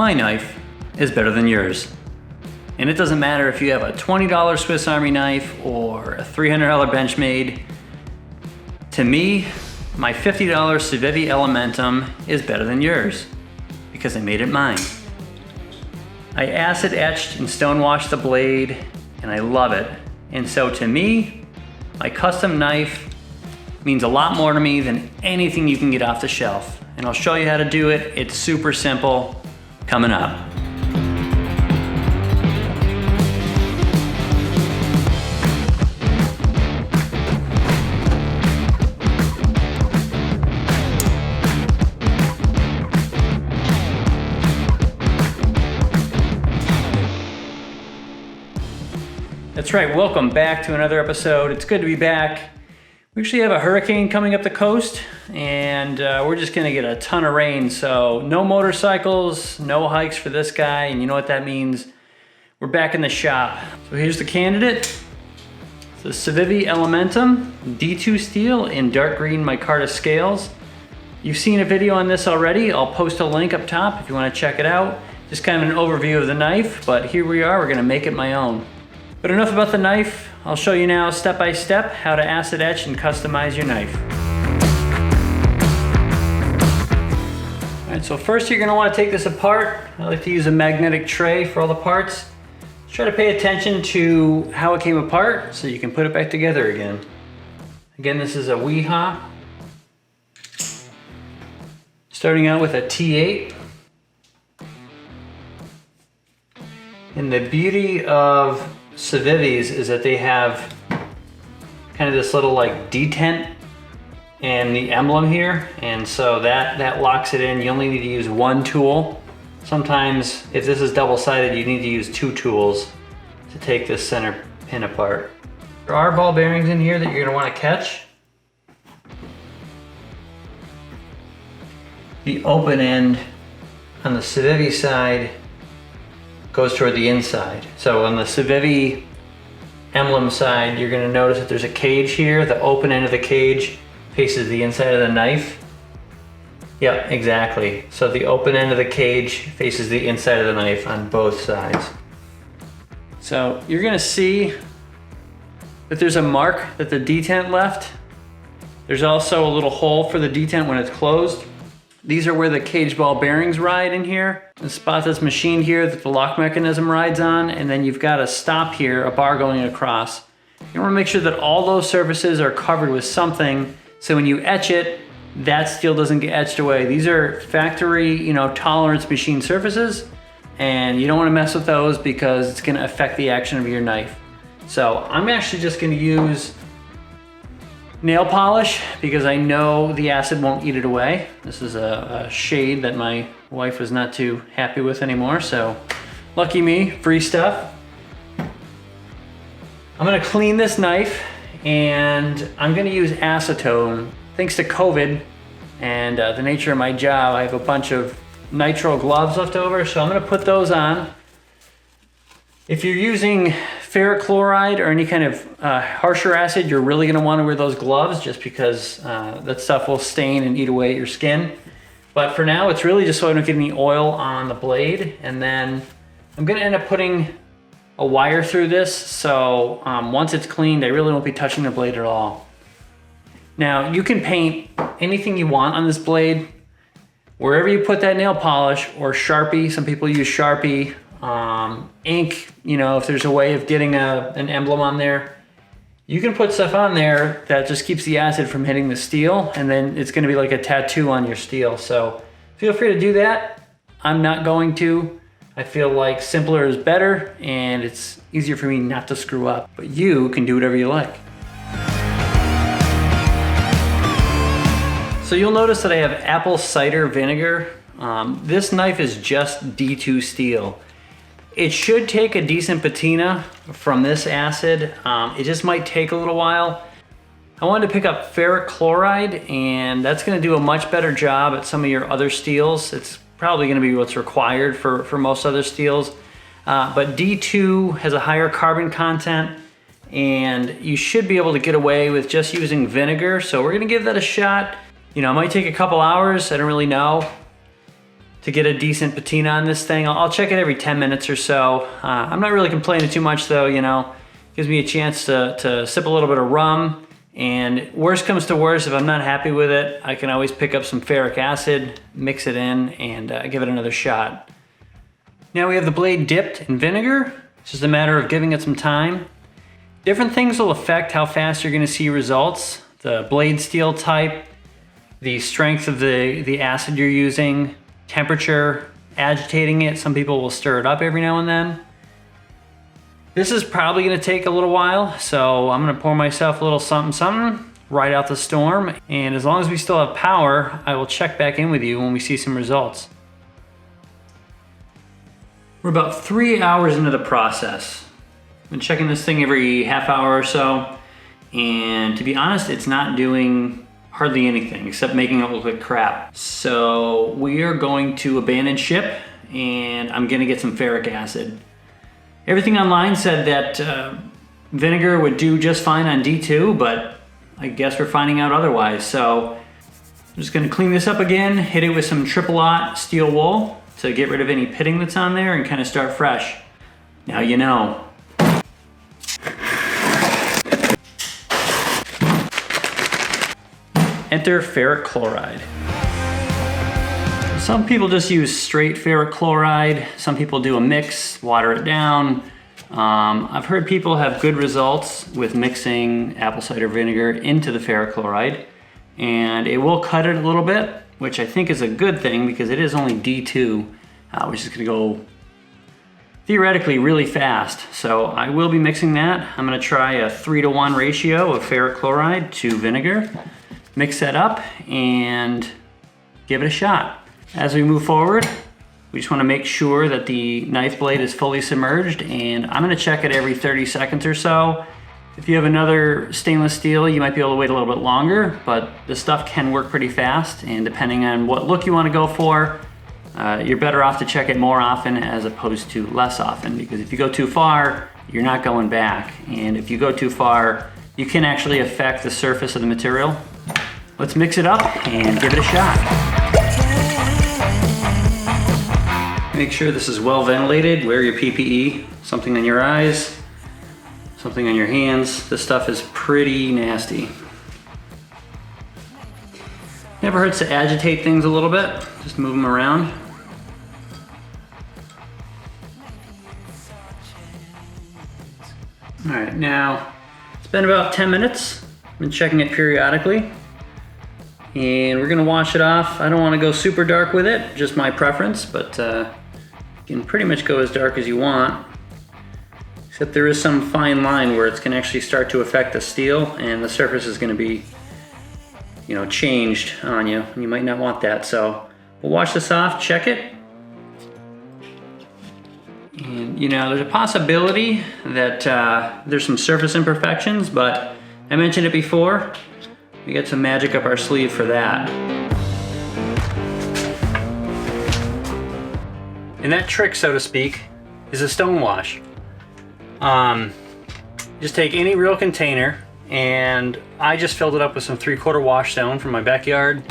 My knife is better than yours. And it doesn't matter if you have a $20 Swiss Army knife or a $300 Benchmade. To me, my $50 Civivi Elementum is better than yours because I made it mine. I acid etched and stone washed the blade and I love it. And so to me, my custom knife means a lot more to me than anything you can get off the shelf. And I'll show you how to do it. It's super simple. Coming up. That's right, welcome back to another episode. It's good to be back. We actually have a hurricane coming up the coast and we're just gonna get a ton of rain. So no motorcycles, no hikes for this guy. And you know what that means? We're back in the shop. So here's the candidate. It's the Civivi Elementum, D2 steel in dark green micarta scales. You've seen a video on this already. I'll post a link up top if you wanna check it out. Just kind of an overview of the knife, but here we are, we're gonna make it my own. But enough about the knife. I'll show you now step by step how to acid etch and customize your knife. All right, so first you're gonna wanna take this apart. I like to use a magnetic tray for all the parts. Try to pay attention to how it came apart so you can put it back together again. Again, this is a Weehaw. Starting out with a T8. And the beauty of Civivis is that they have kind of this little like detent and the emblem here, and so that locks it in. You only need to use one tool. Sometimes if this is double-sided, you need to use two tools to take this center pin apart. There are ball bearings in here that you're going to want to catch. The open end on the Civivi side goes toward the inside. So on the Civivi emblem side, you're gonna notice that there's a cage here. The open end of the cage faces the inside of the knife. Yep, exactly. So the open end of the cage faces the inside of the knife on both sides. So you're gonna see that there's a mark that the detent left. There's also a little hole for the detent when it's closed. These are where the cage ball bearings ride in here. The spot that's machined here that the lock mechanism rides on, and then you've got a stop here, a bar going across. You wanna make sure that all those surfaces are covered with something, so when you etch it, that steel doesn't get etched away. These are factory, tolerance machine surfaces, and you don't wanna mess with those because it's gonna affect the action of your knife. So I'm actually just gonna use nail polish because I know the acid won't eat it away. This is a shade that my wife was not too happy with anymore, so lucky me, free stuff. I'm gonna clean this knife and I'm gonna use acetone. Thanks to COVID and the nature of my job, I have a bunch of nitrile gloves left over, so I'm gonna put those on. If you're using ferric chloride or any kind of harsher acid, you're really gonna wanna wear those gloves just because that stuff will stain and eat away at your skin. But for now, it's really just so I don't get any oil on the blade. And then I'm gonna end up putting a wire through this, so once it's cleaned, I really won't be touching the blade at all. Now, you can paint anything you want on this blade. Wherever you put that nail polish or Sharpie, some people use Sharpie, ink, if there's a way of getting an emblem on there, you can put stuff on there that just keeps the acid from hitting the steel, and then it's gonna be like a tattoo on your steel. So feel free to do that. I'm not going to. I feel like simpler is better and it's easier for me not to screw up, but you can do whatever you like. So you'll notice that I have apple cider vinegar. This knife is just D2 steel. It should take a decent patina from this acid. It just might take a little while. I wanted to pick up ferric chloride, and that's gonna do a much better job at some of your other steels. It's probably gonna be what's required for most other steels. But D2 has a higher carbon content, and you should be able to get away with just using vinegar. So we're gonna give that a shot. It might take a couple hours, I don't really know. to get a decent patina on this thing. I'll check it every 10 minutes or so. I'm not really complaining too much though, you know. Gives me a chance to sip a little bit of rum, and worst comes to worst, if I'm not happy with it, I can always pick up some ferric acid, mix it in, and give it another shot. Now we have the blade dipped in vinegar. It's just a matter of giving it some time. Different things will affect how fast you're gonna see results. The blade steel type, the strength of the acid you're using, temperature, agitating it. Some people will stir it up every now and then. This is probably gonna take a little while, so I'm gonna pour myself a little something something right out the storm, and as long as we still have power, I will check back in with you when we see some results. We're about 3 hours into the process. I've been checking this thing every half hour or so, and to be honest, it's not doing hardly anything except making it look like crap. So we are going to abandon ship, and I'm gonna get some ferric acid. Everything online said that vinegar would do just fine on D2, but I guess we're finding out otherwise. So I'm just gonna clean this up again, hit it with some triple-aught steel wool to get rid of any pitting that's on there and kind of start fresh. Now you know. Enter ferric chloride. Some people just use straight ferric chloride. Some people do a mix, water it down. I've heard people have good results with mixing apple cider vinegar into the ferric chloride, and it will cut it a little bit, which I think is a good thing because it is only D2, which is gonna go theoretically really fast. So I will be mixing that. I'm gonna try a 3-to-1 ratio of ferric chloride to vinegar. Mix that up and give it a shot. As we move forward, we just want to make sure that the knife blade is fully submerged, and I'm going to check it every 30 seconds or so. If you have another stainless steel, you might be able to wait a little bit longer, but the stuff can work pretty fast, and depending on what look you want to go for, you're better off to check it more often as opposed to less often, because if you go too far, you're not going back, and if you go too far, you can actually affect the surface of the material. Let's mix it up and give it a shot. Make sure this is well ventilated. Wear your PPE, something on your eyes, something on your hands. This stuff is pretty nasty. Never hurts to agitate things a little bit. Just move them around. All right, now it's been about 10 minutes. I've been checking it periodically. And we're gonna wash it off. I don't wanna go super dark with it, just my preference, but you can pretty much go as dark as you want. Except there is some fine line where it's gonna actually start to affect the steel, and the surface is gonna be, you know, changed on you, and you might not want that. So we'll wash this off, check it. And you know, there's a possibility that there's some surface imperfections, but I mentioned it before. We got some magic up our sleeve for that. And that trick, so to speak, is a stone wash. Just take any real container, and I just filled it up with some 3/4 wash stone from my backyard.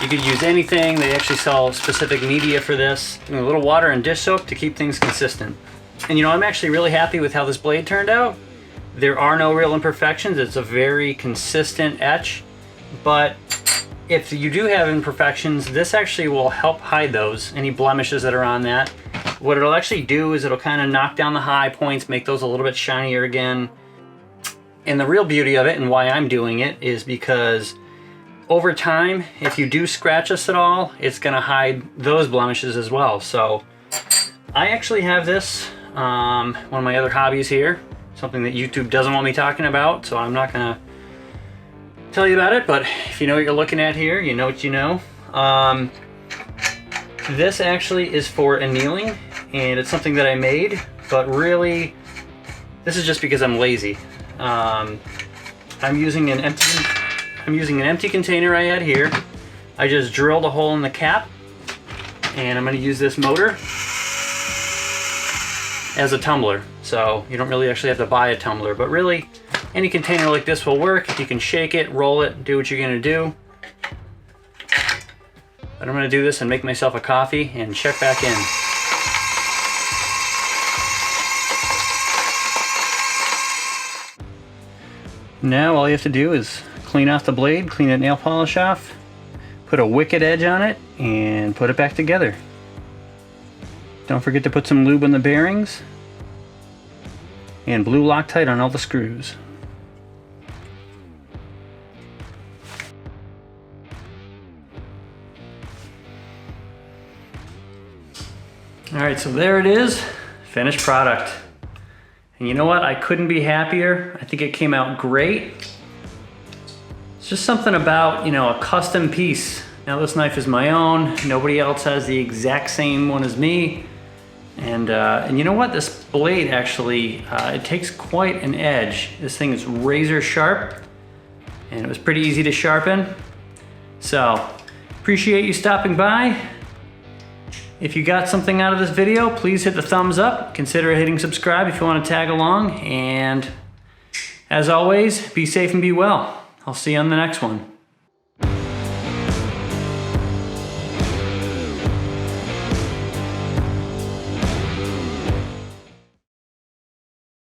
You could use anything. They actually sell specific media for this. And a little water and dish soap to keep things consistent. And you know, I'm actually really happy with how this blade turned out. There are no real imperfections. It's a very consistent etch, but if you do have imperfections, this actually will help hide those, any blemishes that are on that. What it'll actually do is it'll kind of knock down the high points, make those a little bit shinier again. And the real beauty of it, and why I'm doing it, is because over time, if you do scratch this at all, it's gonna hide those blemishes as well. So I actually have this, one of my other hobbies here, something that YouTube doesn't want me talking about, so I'm not gonna tell you about it, but if you know what you're looking at here, you know what you know. This actually is for annealing, and it's something that I made, but really, this is just because I'm lazy. I'm using an empty container I had here. I just drilled a hole in the cap, and I'm gonna use this motor as a tumbler. So you don't really actually have to buy a tumbler, but really any container like this will work. You can shake it, roll it, do what you're gonna do. But But I'm gonna do this and make myself a coffee and check back in. Now all you have to do is clean off the blade, clean that nail polish off, put a wicked edge on it, and put it back together. Don't forget to put some lube on the bearings and blue Loctite on all the screws. Alright, so there it is, finished product. And you know what? I couldn't be happier. I think it came out great. It's just something about, you know, a custom piece. Now this knife is my own. Nobody else has the exact same one as me. And you know what? This blade actually, it takes quite an edge. This thing is razor sharp, and it was pretty easy to sharpen. So, appreciate you stopping by. If you got something out of this video, please hit the thumbs up. Consider hitting subscribe if you want to tag along. And as always, be safe and be well. I'll see you on the next one.